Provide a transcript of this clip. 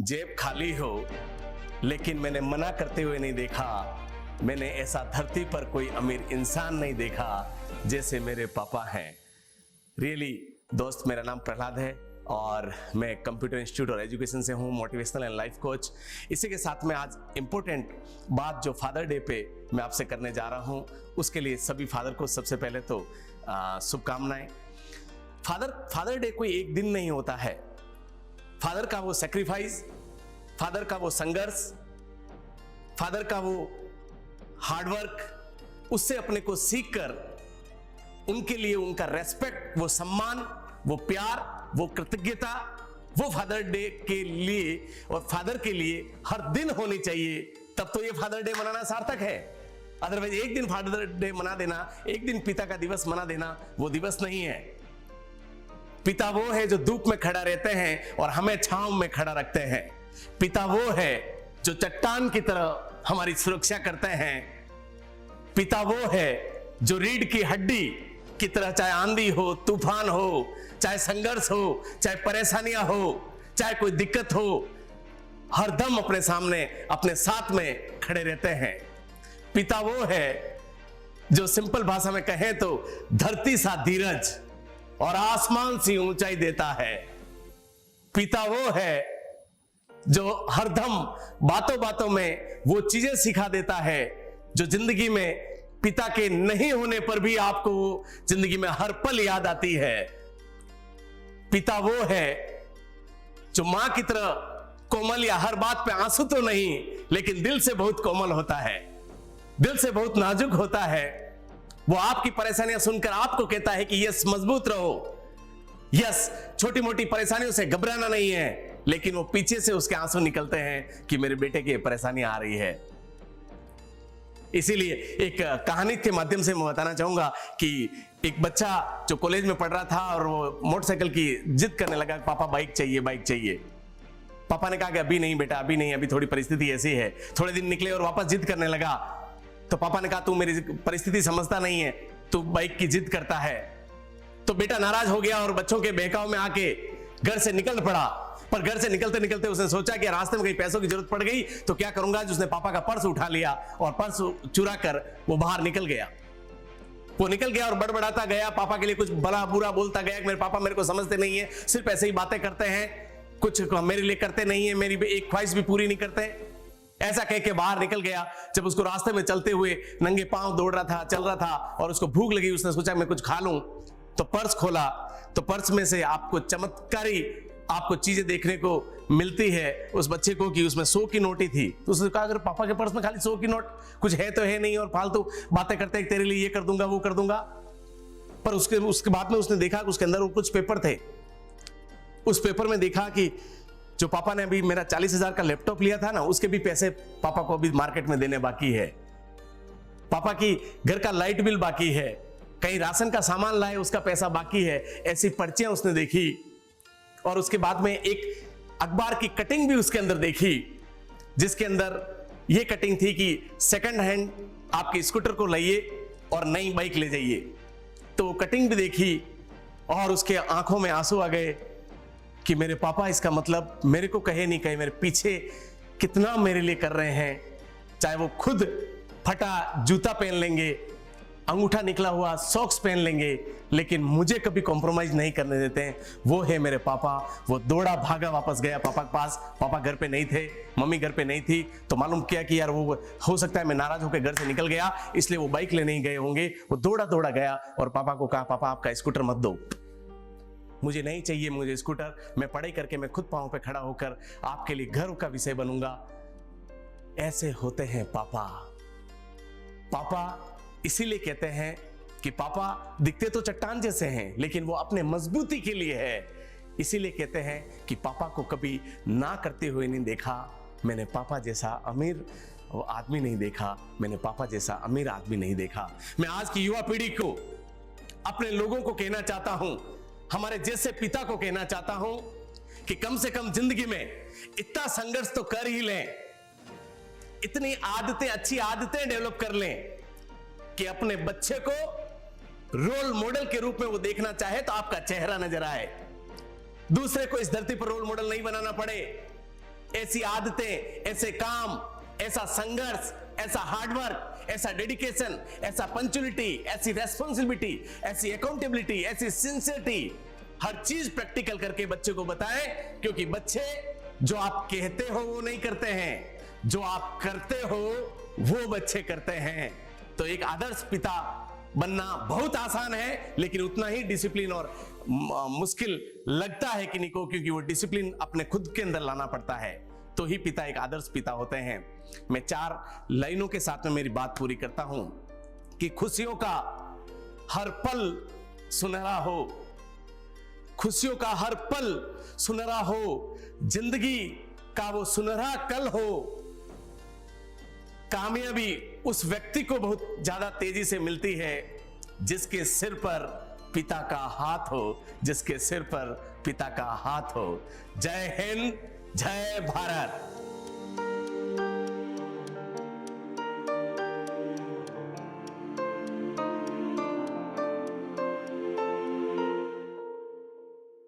जेब खाली हो लेकिन मैंने मना करते हुए नहीं देखा। मैंने ऐसा धरती पर कोई अमीर इंसान नहीं देखा जैसे मेरे पापा हैं। रियली दोस्त, मेरा नाम प्रहलाद है और मैं कंप्यूटर इंस्टीट्यूट और एजुकेशन से हूँ, मोटिवेशनल एंड लाइफ कोच। इसी के साथ में आज इंपॉर्टेंट बात जो फादर डे पे मैं आपसे करने जा रहा हूँ, उसके लिए सभी फादर को सबसे पहले तो शुभकामनाएं। फादर डे कोई एक दिन नहीं होता है। फादर का वो सेक्रीफाइस, फादर का वो संघर्ष, फादर का वो हार्डवर्क, उससे अपने को सीख कर उनके लिए उनका रेस्पेक्ट, वो सम्मान, वो प्यार, वो कृतज्ञता, वो फादर डे के लिए और फादर के लिए हर दिन होनी चाहिए। तब तो ये फादर डे मनाना सार्थक है। अदरवाइज एक दिन फादर डे मना देना, एक दिन पिता का दिवस मना देना, वो दिवस नहीं है। पिता वो है जो धूप में खड़ा रहते हैं और हमें छांव में खड़ा रखते हैं। पिता वो है जो चट्टान की तरह हमारी सुरक्षा करते हैं। पिता वो है जो रीढ़ की हड्डी की तरह, चाहे आंधी हो, तूफान हो, चाहे संघर्ष हो, चाहे परेशानियां हो, चाहे कोई दिक्कत हो, हर दम अपने सामने, अपने साथ में खड़े रहते हैं। पिता वो है जो सिंपल भाषा में कहें तो धरती सा धीरज और आसमान सी ऊंचाई देता है। पिता वो है जो हरदम बातों बातों में वो चीजें सिखा देता है जो जिंदगी में पिता के नहीं होने पर भी आपको जिंदगी में हर पल याद आती है। पिता वो है जो मां की तरह कोमल, या हर बात पे आंसू तो नहीं लेकिन दिल से बहुत कोमल होता है, दिल से बहुत नाजुक होता है। वो आपकी परेशानियां सुनकर आपको कहता है कि यस, मजबूत रहो, यस, छोटी मोटी परेशानियों से घबराना नहीं है। लेकिन वो पीछे से उसके आंसू निकलते हैं कि मेरे बेटे की परेशानी आ रही है। इसीलिए एक कहानी के माध्यम से मैं बताना चाहूंगा कि एक बच्चा जो कॉलेज में पढ़ रहा था और वो मोटरसाइकिल की जिद करने लगा, पापा बाइक चाहिए, बाइक चाहिए। पापा ने कहा कि अभी नहीं बेटा, अभी नहीं, अभी थोड़ी परिस्थिति ऐसी है। थोड़े दिन निकले और वापस जिद करने लगा। तो पापा ने कहा तू मेरी परिस्थिति समझता नहीं है, तू बाइक की जिद करता है। तो बेटा नाराज हो गया और बच्चों के बहकाव में आके घर से निकल पड़ा। पर घर से निकलते निकलते उसने सोचा कि रास्ते में कहीं पैसों की जरूरत पड़ गई तो क्या करूंगा। उसने पापा का पर्स उठा लिया और पर्स चुरा कर वो बाहर निकल गया। वो निकल गया और बड़बड़ाता गया, पापा के लिए कुछ भला बुरा बोलता गया कि मेरे पापा मेरे को समझते नहीं है, सिर्फ ऐसे ही बातें करते हैं, कुछ मेरे लिए करते नहीं है, मेरी एक ख्वाहिश भी पूरी नहीं करते। ऐसा कह के बाहर निकल गया। जब उसको रास्ते में चलते हुए नंगे पांव दौड़ रहा था, चल रहा था और उसको भूख लगी, उसने सोचा मैं कुछ खा लूं। तो पर्स खोला तो पर्स में से आपको चमत्कारी आपको चीजें देखने को मिलती है उस बच्चे को कि उसमें 100 की नोट ही थी। तो उसने कहा अगर पापा के पर्स में खाली 100 की नोट, कुछ है तो है नहीं, और फालतू बातें करते हैं तेरे लिए ये कर दूंगा, वो कर दूंगा। पर उसके बाद में उसने देखा कि उसके अंदर कुछ पेपर थे। उस पेपर में देखा कि जो पापा ने अभी मेरा 40,000 का लैपटॉप लिया था ना, उसके भी पैसे पापा को अभी मार्केट में देने बाकी है। पापा की घर का लाइट बिल बाकी है, कहीं राशन का सामान लाए उसका पैसा बाकी है। ऐसी पर्चियां उसने देखी और उसके बाद में एक अखबार की कटिंग भी उसके अंदर देखी, जिसके अंदर यह कटिंग थी कि सेकंड हैंड आपके स्कूटर को लाइए और नई बाइक ले जाइए। तो वो कटिंग भी देखी और उसके आंखों में आंसू आ गए कि मेरे पापा, इसका मतलब मेरे को कहे नहीं कहे मेरे पीछे कितना मेरे लिए कर रहे हैं। चाहे वो खुद फटा जूता पहन लेंगे, अंगूठा निकला हुआ सॉक्स पहन लेंगे, लेकिन मुझे कभी कॉम्प्रोमाइज नहीं करने देते हैं। वो है मेरे पापा। वो दौड़ा भागा वापस गया पापा के पास। पापा घर पे नहीं थे, मम्मी घर पे नहीं थी। तो मालूम किया कि यार वो हो सकता है मैं नाराज होकर घर से निकल गया, इसलिए वो बाइक लेने ही गए होंगे। वो दौड़ा दौड़ा गया और पापा को कहा, पापा आपका स्कूटर मत दो, मुझे नहीं चाहिए मुझे स्कूटर। मैं पढ़ाई करके मैं खुद पांव पे खड़ा होकर आपके लिए घर का विषय बनूंगा। ऐसे होते हैं पापा। पापा इसीलिए कहते हैं कि पापा दिखते तो चट्टान जैसे हैं लेकिन वो अपने मजबूती के लिए है। इसीलिए कहते हैं कि पापा को कभी ना करते हुए नहीं देखा। मैंने पापा जैसा अमीर वो आदमी नहीं देखा, मैंने पापा जैसा अमीर आदमी नहीं देखा। मैं आज की युवा पीढ़ी को, अपने लोगों को कहना चाहता हूं, हमारे जैसे पिता को कहना चाहता हूं कि कम से कम जिंदगी में इतना संघर्ष तो कर ही लें, इतनी आदतें, अच्छी आदतें डेवलप कर लें कि अपने बच्चे को रोल मॉडल के रूप में वो देखना चाहे तो आपका चेहरा नजर आए। दूसरे को इस धरती पर रोल मॉडल नहीं बनाना पड़े। ऐसी आदतें, ऐसे काम, ऐसा संघर्ष, ऐसा हार्डवर्क, ऐसा डेडिकेशन, ऐसा पंक्चुअलिटी, ऐसी रेस्पॉन्सिबिलिटी, ऐसी अकाउंटेबिलिटी, ऐसी सिंसियरिटी, हर चीज प्रैक्टिकल करके बच्चे को बताएं, क्योंकि बच्चे जो आप कहते हो वो नहीं करते हैं, जो आप करते हो वो बच्चे करते हैं। तो एक आदर्श पिता बनना बहुत आसान है, लेकिन उतना ही डिसिप्लिन और मुश्किल लगता है किन्हीं को, क्योंकि वो डिसिप्लिन अपने खुद के अंदर लाना पड़ता है, तो ही पिता एक आदर्श पिता होते हैं। मैं 4 लाइनों के साथ में मेरी बात पूरी करता हूं कि खुशियों का हर पल सुनहरा हो, खुशियों का हर पल सुनहरा हो, जिंदगी का वो सुनहरा कल हो। कामयाबी उस व्यक्ति को बहुत ज्यादा तेजी से मिलती है जिसके सिर पर पिता का हाथ हो, जिसके सिर पर पिता का हाथ हो। जय हिंद, जय भारत।